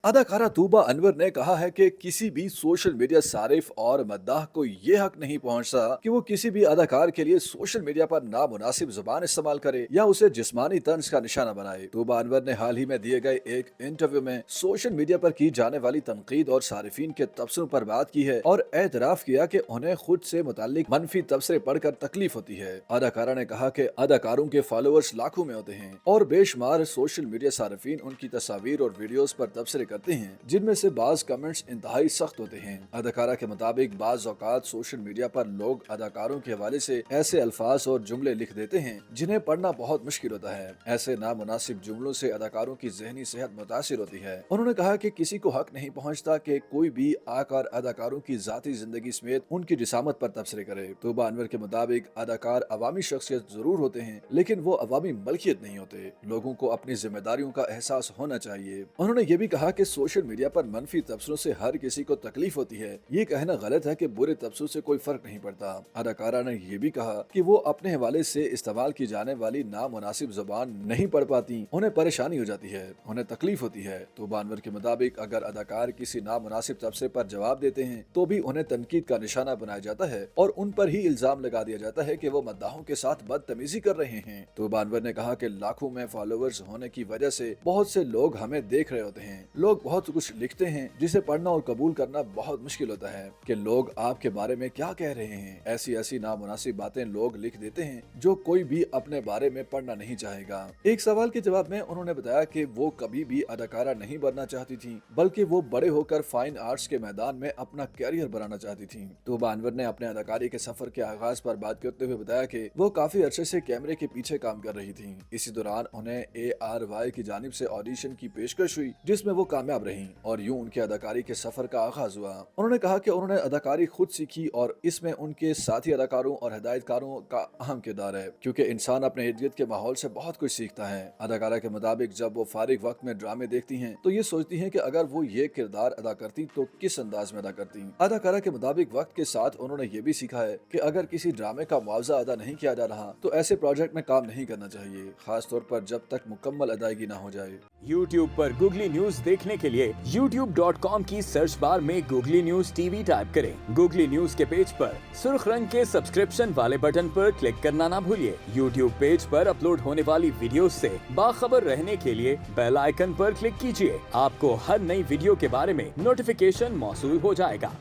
अदाकारा तूबा अनवर ने कहा है कि किसी भी सोशल मीडिया सारिफ और मद्दाह को ये हक नहीं पहुंचता कि वो किसी भी अदाकार के लिए सोशल मीडिया पर नामुनासिब जुबान इस्तेमाल करे या उसे जिस्मानी तंज का निशाना बनाए। तूबा अनवर ने हाल ही में दिए गए एक इंटरव्यू में सोशल मीडिया पर की जाने वाली तनकीद और सारिफीन के तबसरों पर बात की है और एतराफ किया कि उन्हें खुद से मुताल्लिक मनफी तबसरे पढ़कर तकलीफ होती है। अदाकारा ने कहा कि अदाकारों के फॉलोअर्स लाखों में होते हैं और बेशुमार सोशल मीडिया सारिफीन उनकी तस्वीर और वीडियोस पर तबसरे करते हैं, जिनमें से बाज कमेंट्स इंतहाई सख्त होते हैं। अदाकारा के मुताबिक बाज औकात सोशल मीडिया पर लोग अदाकारों के हवाले से ऐसे अल्फाज और जुमले लिख देते हैं जिन्हें पढ़ना बहुत मुश्किल होता है। ऐसे नामुनासिब जुमलों से अदाकारों की जहनी सेहत मुतासिर होती है। उन्होंने कहा कि किसी को हक नहीं पहुंचता कि कोई भी आकर अदाकारों की जाती जिंदगी समेत उनकी जिसामत पर तबसरे करे। तूबा अनवर के मुताबिक अदाकार अवामी शख्सियत जरूर होते हैं, लेकिन वो अवामी मलकियत नहीं होते। लोगों को अपनी जिम्मेदारियों का एहसास होना चाहिए। उन्होंने ये भी कहा कि सोशल मीडिया पर मनफी तबसरों से हर किसी को तकलीफ होती है। ये कहना गलत है कि बुरे तबसरों से कोई फर्क नहीं पड़ता। अदाकारा ने ये भी कहा कि वो अपने हवाले से इस्तेमाल की जाने वाली नामुनासिब जुबान नहीं पढ़ पाती, उन्हें परेशानी हो जाती है, उन्हें तकलीफ होती है। तूबा अनवर के मुताबिक अगर अदाकार किसी नामुनासिब तबसरे पर जवाब देते हैं तो भी उन्हें तनकीद का निशाना बनाया जाता है और उन पर ही इल्जाम लगा दिया जाता है कि वो मद्दाहों के साथ बदतमीजी कर रहे हैं। तूबा अनवर ने कहा कि लाखों में फॉलोअर्स होने की वजह से बहुत से लोग हमें देख रहे होते हैं। लोग बहुत कुछ लिखते हैं जिसे पढ़ना और कबूल करना बहुत मुश्किल होता है कि लोग आपके बारे में क्या कह रहे हैं। ऐसी ऐसी नामुनासिब बातें लोग लिख देते हैं जो कोई भी अपने बारे में पढ़ना नहीं चाहेगा। एक सवाल के जवाब में उन्होंने बताया कि वो कभी भी अदाकारा नहीं बनना चाहती थी, बल्कि वो बड़े होकर फाइन आर्ट्स के मैदान में अपना कैरियर बनाना चाहती थी। तूबा अनवर ने अपने अदाकारी के सफर के आगाज पर बात करते हुए बताया कि वो काफी अरसे से कैमरे के पीछे काम कर रही थी। इसी दौरान उन्हें ARY की जानिब से ऑडिशन की पेशकश हुई, जिसमें वो कामयाब रही और यूं उनके अदाकारी के सफर का आगाज हुआ। उन्होंने कहा कि उन्होंने अदाकारी खुद सीखी और इसमें उनके साथी अदाकारों और हिदायतकारों का अहम किरदार है, क्योंकि इंसान अपने इर्द गिर्द के माहौल से बहुत कुछ सीखता है। अदाकारा के मुताबिक जब वो फारिग वक्त में ड्रामे देखती हैं तो ये सोचती हैं कि अगर वो ये किरदार अदा करती तो किस अंदाज में अदा करती। अदाकारा के मुताबिक वक्त के साथ उन्होंने ये भी सीखा है कि अगर किसी ड्रामे का मुआवजा अदा नहीं किया जा रहा तो ऐसे प्रोजेक्ट में काम नहीं करना चाहिए, खास तौर पर जब तक मुकम्मल अदायगी ना हो जाए। YouTube पर गूगली न्यूज देखने के लिए youtube.com की सर्च बार में गूगली न्यूज TV टाइप करें। गूगली न्यूज के पेज पर सुर्ख रंग के सब्सक्रिप्शन वाले बटन पर क्लिक करना ना भूलिए। YouTube पेज पर अपलोड होने वाली वीडियोस से बाखबर रहने के लिए बेल आइकन पर क्लिक कीजिए। आपको हर नई वीडियो के बारे में नोटिफिकेशन मौसूल हो जाएगा।